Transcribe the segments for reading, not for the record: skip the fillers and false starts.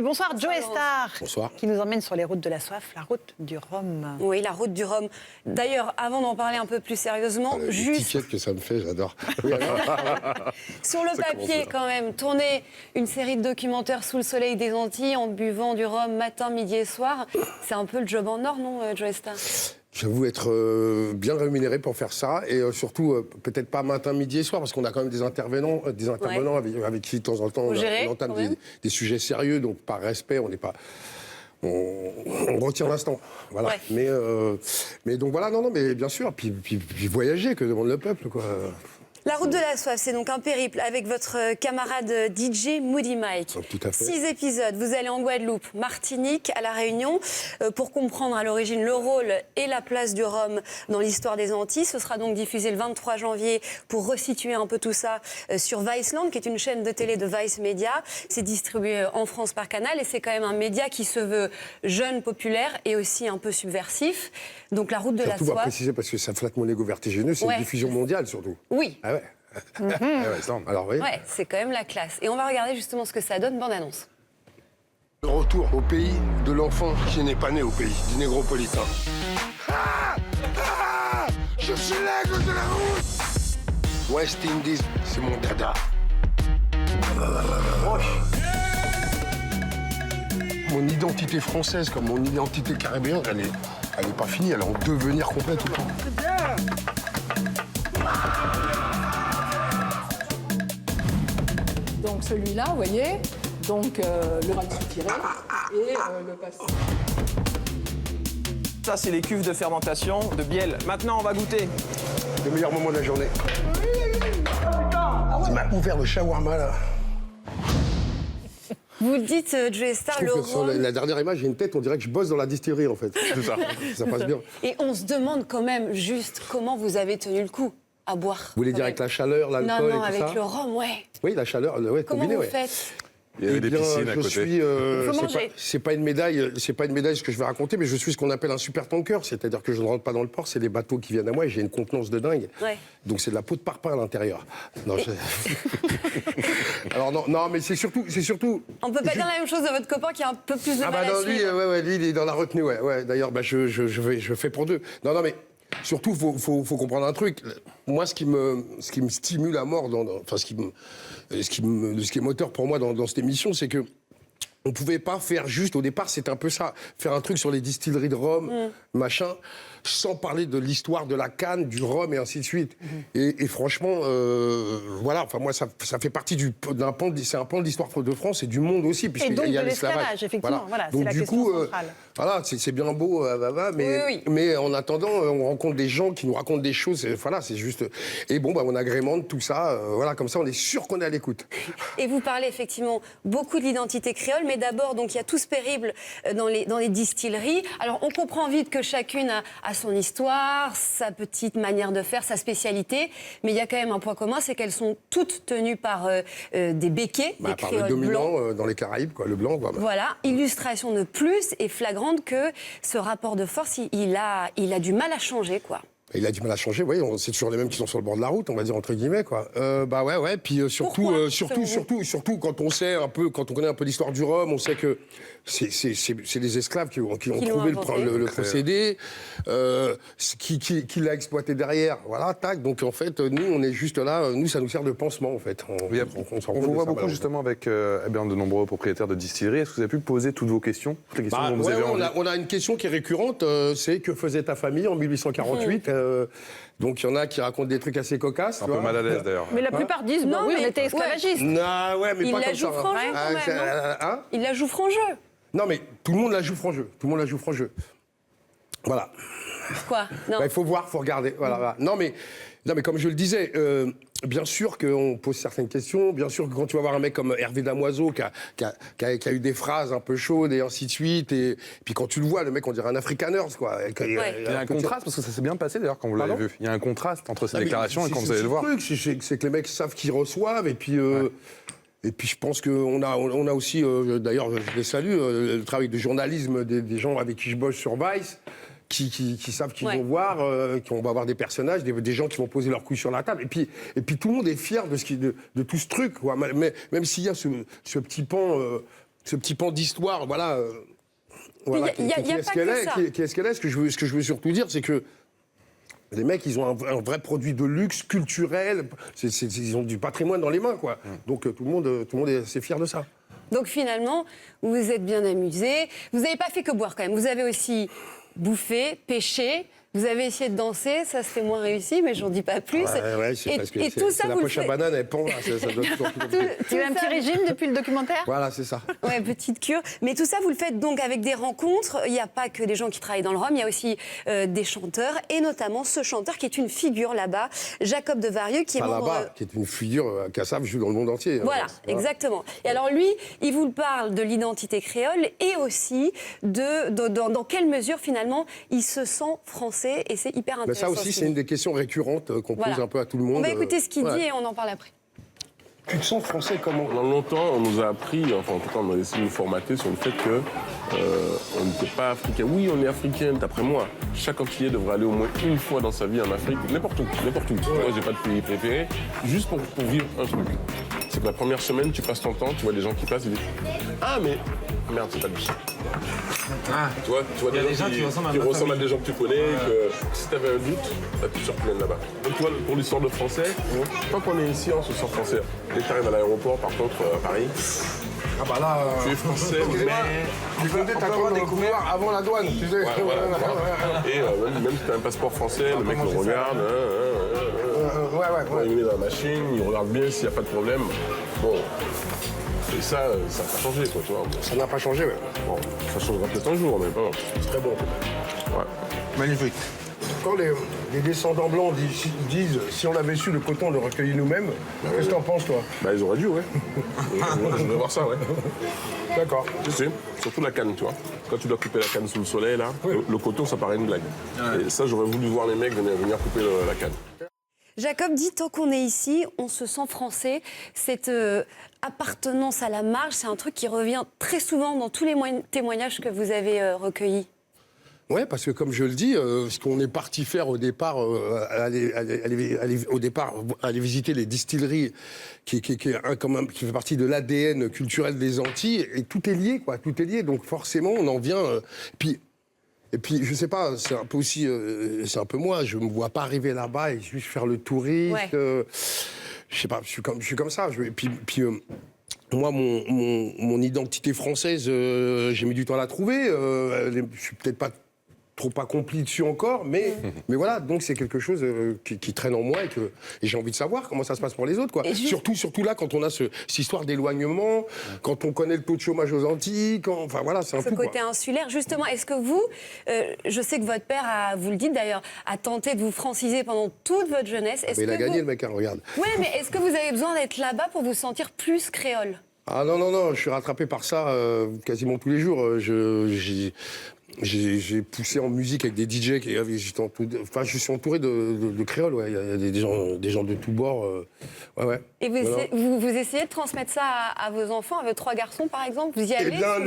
Bonsoir, Joe Star. Bonsoir. Qui nous emmène sur les routes de la soif, la route du rhum. Oui, la route du rhum. D'ailleurs, avant d'en parler un peu plus sérieusement, juste L'étiquette que ça me fait, j'adore. sur le papier quand même, tourner une série de documentaires sous le soleil des Antilles en buvant du rhum matin, midi et soir, c'est un peu le job en or, non, Joe Star? J'avoue être bien rémunéré pour faire ça et surtout peut-être pas matin, midi et soir parce qu'on a quand même des intervenants avec qui de temps en temps on entame des sujets sérieux, donc par respect on n'est pas... On retient l'instant, voilà. Ouais. Mais donc voilà, non, mais bien sûr, puis voyager, que demande le peuple, quoi. La route de la soif, c'est donc un périple avec votre camarade DJ Moody Mike. Tout à fait. 6 épisodes, vous allez en Guadeloupe, Martinique, à La Réunion, pour comprendre à l'origine le rôle et la place du rhum dans l'histoire des Antilles. Ce sera donc diffusé le 23 janvier pour resituer un peu tout ça sur Viceland, qui est une chaîne de télé de Vice Media. C'est distribué en France par Canal et c'est quand même un média qui se veut jeune, populaire et aussi un peu subversif. Donc la route de la soif... Surtout, on va préciser, parce que ça flatte mon égo vertigineux, c'est une diffusion mondiale surtout. Oui. Ah ouais. Alors, oui. Ouais, c'est quand même la classe. Et on va regarder justement ce que ça donne, bande-annonce. Le retour au pays de l'enfant qui n'est pas né au pays, du négropolitain. Je suis l'aigle de la route. West Indies, c'est mon dada. Mon identité française comme mon identité caribéenne, elle est pas finie, elle est en devenir complet tout le temps. Donc celui-là, vous voyez, donc le vin soutiré et le pastis. Ça, c'est les cuves de fermentation de bielle. Maintenant, on va goûter. Le meilleur moment de la journée. Il m'a ouvert le shawarma, là. Vous dites, Joe Star, le sur rhum... la dernière image, j'ai une tête, on dirait que je bosse dans la distillerie, en fait. C'est ça. Ça passe bien. Et on se demande quand même juste comment vous avez tenu le coup à boire. Vous voulez dire avec la chaleur, l'alcool et tout ça? Non, avec le rhum, ouais. Oui, la chaleur, ouais, Comment combinée, vous ouais. faites? Il y avait des piscines à côté. C'est pas une médaille ce que je vais raconter, mais je suis ce qu'on appelle un super tanker, c'est-à-dire que je ne rentre pas dans le port, c'est des bateaux qui viennent à moi et j'ai une contenance de dingue. Ouais. Donc c'est de la peau de parpaing à l'intérieur. Alors non, mais c'est surtout. On peut pas dire la même chose de votre copain qui a un peu plus de mal à suivre. Lui, il est dans la retenue, ouais. D'ailleurs, je fais pour deux. Non, mais. Surtout, faut comprendre un truc. Moi, ce qui me stimule à mort, ce qui est moteur pour moi dans cette émission, c'est que on pouvait pas faire juste, au départ, c'était un peu ça, faire un truc sur les distilleries de rhum, machin, sans parler de l'histoire de la canne, du rhum et ainsi de suite. Et franchement, voilà, enfin moi, ça fait partie d'un pan, c'est un pan de l'histoire de France et du monde aussi, puisqu'il y a l'esclavage, effectivement. Voilà, donc c'est la du question coup, centrale. Voilà, c'est bien beau, mais en attendant, on rencontre des gens qui nous racontent des choses. Voilà, c'est juste. Et bon, on agrémente tout ça. Voilà, comme ça, on est sûr qu'on est à l'écoute. Et vous parlez effectivement beaucoup de l'identité créole, mais d'abord, donc il y a tout ce périple dans les distilleries. Alors, on comprend vite que chacune a son histoire, sa petite manière de faire, sa spécialité, mais il y a quand même un point commun, c'est qu'elles sont toutes tenues par des béquets, des par créoles le dominant blancs. dans les Caraïbes, quoi, le blanc. Quoi. Voilà, illustration de plus et flagrante que ce rapport de force, il a du mal à changer, quoi. Il a du mal à changer, oui, c'est toujours les mêmes qui sont sur le bord de la route, on va dire entre guillemets, quoi. Ouais, puis surtout quand on connaît un peu l'histoire du rhum, on sait que c'est des esclaves qui ont trouvé le procédé, qui l'a exploité derrière, voilà, tac. Donc en fait, nous, on est juste là, nous, ça nous sert de pansement, en fait. On vous voit beaucoup justement avec de nombreux propriétaires de distilleries. Est-ce que vous avez pu poser toutes vos questions, toutes les questions dont vous avez envie? On a une question qui est récurrente, c'est que faisait ta famille en 1848 donc il y en a qui racontent des trucs assez cocasses. Un peu mal à l'aise d'ailleurs. Mais la plupart disent, non, oui, mais on était esclavagistes. Non, ouais, mais il pas la comme joue ça. franc jeu, quand même, il la joue franc jeu. Non, mais tout le monde la joue franc jeu. Tout le monde la joue franc jeu. Voilà. Quoi? Non. Il faut voir, faut regarder. Voilà. Non, mais comme je le disais, bien sûr qu'on pose certaines questions. Bien sûr que quand tu vas voir un mec comme Hervé Damoiseau qui a eu des phrases un peu chaudes et ainsi de suite, et puis quand tu le vois, le mec, on dirait un Afrikaners, quoi. Il y a un contraste, parce que ça s'est bien passé d'ailleurs quand vous l'avez vu. Il y a un contraste entre ces déclarations et quand vous allez le voir. C'est que les mecs savent qu'ils reçoivent, et puis... Et puis je pense qu'on a aussi, d'ailleurs je les salue, le travail de journalisme des gens avec qui je bosse sur Vice, qui savent qu'ils vont voir, qu'on va avoir des personnages, des gens qui vont poser leurs couilles sur la table. Et puis tout le monde est fier de tout ce truc, quoi. Mais, même s'il y a ce petit pan... ce petit pan d'histoire, voilà. Voilà, Il y a qui est-ce pas qu'elle que est, ça. qui est-ce qu'elle est. Ce que je veux surtout dire, c'est que les mecs, ils ont un vrai produit de luxe culturel. Ils ont du patrimoine dans les mains, quoi. Donc tout le monde est assez fier de ça. Donc finalement, vous vous êtes bien amusé. Vous n'avez pas fait que boire quand même. Vous avez aussi bouffé, pêché. Vous avez essayé de danser, ça c'était moins réussi, mais j'en dis pas plus. Ouais, c'est parce que tout ça, la vous le poche à faites. banane, elle pend, là, ça doit toujours plus compliqué. Tu as un petit régime depuis le documentaire? Voilà, c'est ça. Ouais, petite cure. Mais tout ça, vous le faites donc avec des rencontres. Il n'y a pas que des gens qui travaillent dans le rhum, il y a aussi des chanteurs, et notamment ce chanteur qui est une figure là-bas, Jacob de Varieux, qui est Enfin, membre... là-bas, qui est une figure Kassav joue dans le monde entier. Voilà, exactement. Et alors lui, il vous parle de l'identité créole et aussi dans quelle mesure finalement il se sent français, et c'est hyper Mais intéressant. ça aussi, c'est une des questions récurrentes qu'on Voilà. pose un peu à tout le monde. On va écouter ce qu'il Ouais. dit et on en parle après. Tu te sens français comment? Pendant longtemps, on nous a appris, enfin en tout cas on a essayé de nous formater sur le fait que on n'était pas africain. Oui, on est africain, d'après moi. Chaque Antillais devrait aller au moins une fois dans sa vie en Afrique, n'importe où, n'importe où. Moi, j'ai pas de pays préféré, juste pour vivre un truc. C'est que la première semaine, tu passes ton temps, tu vois des gens qui passent et disent « Ah, mais merde, c'est pas lui. » Tu vois des gens qui ressemblent à des gens que tu connais, que si tu avais un doute, bah, tu te surplènes là-bas. Donc tu vois, pour l'histoire de français, tant qu'on est ici, on se sent français. Dès que tu arrives à l'aéroport, par contre, à Paris, Ah bah là, tu es français, mais... tu peux t'attendre dans le couloir avant la douane, tu sais. Et même si tu as un passeport français, le mec le regarde, il met dans la machine, il regarde bien s'il n'y a pas de problème. Bon, et ça n'a pas changé, quoi, tu vois. Ça n'a pas changé, ouais. Bon, ça changera peut-être un jour, mais bon, C'est très bon. ouais. Magnifique. Quand les descendants blancs disent si on avait su le coton, on le recueillit nous-mêmes, qu'est-ce que t'en penses, toi? Bah, ils auraient dû, ouais. Je voudrais voir ça, ouais. D'accord. Tu sais, surtout la canne, tu vois. Quand tu dois couper la canne sous le soleil, là, le coton, ça paraît une blague. Et ça, j'aurais voulu voir les mecs venir couper la canne. Jacob dit, tant qu'on est ici, on se sent français. Cette appartenance à la marge, c'est un truc qui revient très souvent dans tous les témoignages que vous avez recueillis. Ouais, parce que comme je le dis, ce qu'on est parti faire au départ, aller visiter les distilleries, qui fait partie de l'ADN culturel des Antilles, et tout est lié, quoi. Tout est lié, donc forcément, on en vient. Et puis, je sais pas, c'est un peu aussi, c'est un peu moi. Je me vois pas arriver là-bas et juste faire le touriste. Ouais. Je sais pas, je suis comme ça. Moi, mon identité française, j'ai mis du temps à la trouver. Je suis peut-être pas trop accompli dessus encore, mais voilà, donc c'est quelque chose qui traîne en moi et j'ai envie de savoir comment ça se passe pour les autres, quoi. Surtout là, quand on a cette histoire d'éloignement, quand on connaît le taux de chômage aux Antilles, enfin voilà, c'est un Ce tout, côté quoi. insulaire, justement, est-ce que vous, je sais que votre père, vous le dites d'ailleurs, a tenté de vous franciser pendant toute votre jeunesse. Mais il a gagné, le mec, hein, regarde. Oui, mais est-ce que vous avez besoin d'être là-bas pour vous sentir plus créole? Ah non, je suis rattrapé par ça quasiment tous les jours. J'ai poussé en musique avec des DJ je suis entouré de créoles, ouais. Il y a des gens de tous bords. Ouais. Et vous essayez de transmettre ça à vos enfants, à vos 3 garçons par exemple? Vous y allez? Eh bien,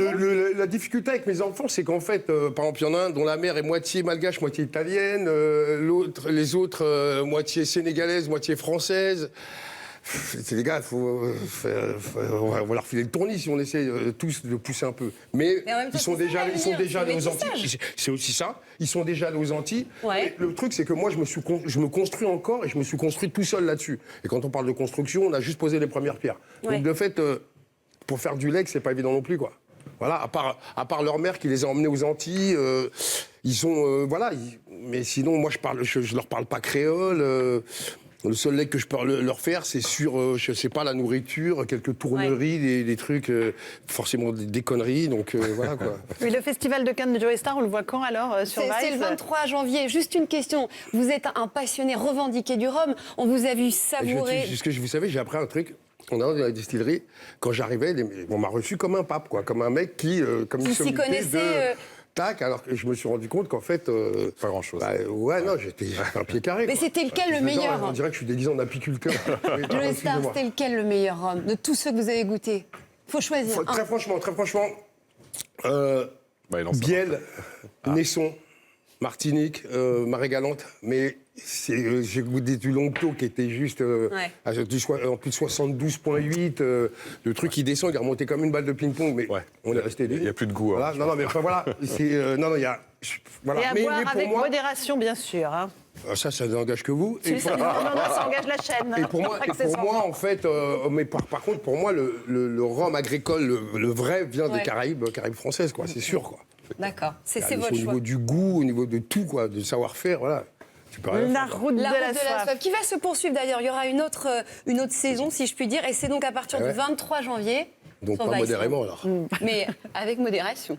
la difficulté avec mes enfants, c'est qu'en fait, par exemple, il y en a un dont la mère est moitié malgache, moitié italienne, les autres, moitié sénégalaise, moitié française. C'est les gars, on va leur filer le tournis si on essaie tous de pousser un peu. Mais en même temps, ils sont c'est déjà ça, allés aux métissage. Antilles. C'est aussi ça. Ils sont déjà allés aux Antilles. Ouais. Et le truc, c'est que moi, je me construis encore et je me suis construit tout seul là-dessus. Et quand on parle de construction, on a juste posé les premières pierres. Ouais. Donc de fait, pour faire du legs, c'est pas évident non plus, quoi. Voilà, à part leur mère qui les a emmenés aux Antilles, ils sont mais sinon, moi, je leur parle pas créole. Le seul leg que je peux leur faire, c'est sur, je sais pas, la nourriture, quelques tourneries, des trucs, forcément des conneries, donc voilà, quoi. Oui, le festival de Cannes de Joey Star, on le voit quand alors sur Vice? C'est le 23 janvier. Juste une question. Vous êtes un passionné revendiqué du rhum. On vous a vu savourer. Vous savez, j'ai appris un truc. On est dans la distillerie. Quand j'arrivais, on m'a reçu comme un pape, quoi, comme un mec qui, comme une Vous s'y sommité connaissez tac, alors que je me suis rendu compte qu'en fait... Pas grand-chose. Non, j'étais un pied carré. Mais quoi. c'était lequel le meilleur? On dirait que je suis déguisé en apiculteur. Joey Star, c'était lequel le meilleur rhum de tous ceux que vous avez goûtés? Faut choisir. Très franchement, Il en sort. Biel, Naisson. Martinique, Marée Galante, mais j'ai goûté du Longto qui était juste en plus de 72,8. Le truc qui descend, il est remonté comme une balle de ping-pong, mais on est resté Il n'y a plus de goût. voilà, non, mais enfin voilà. Non, il y a. Voilà. Et à Mais boire pour avec moi, modération, bien sûr. Hein. ça n'engage que vous. Et Non, ça engage la chaîne. Et pour moi, en fait, mais par contre, pour moi, le rhum agricole, le vrai, vient des Caraïbes françaises, quoi. C'est sûr, quoi. D'accord, c'est Au votre choix. niveau du goût, au niveau de tout, quoi, du savoir-faire, voilà. Tu peux rien La faire. route de La la route de la soif. soif, qui va se poursuivre d'ailleurs. Il y aura une autre saison, si je puis dire, et c'est donc à partir du 23 janvier. Donc sur pas Vice. modérément, alors. Mais avec modération.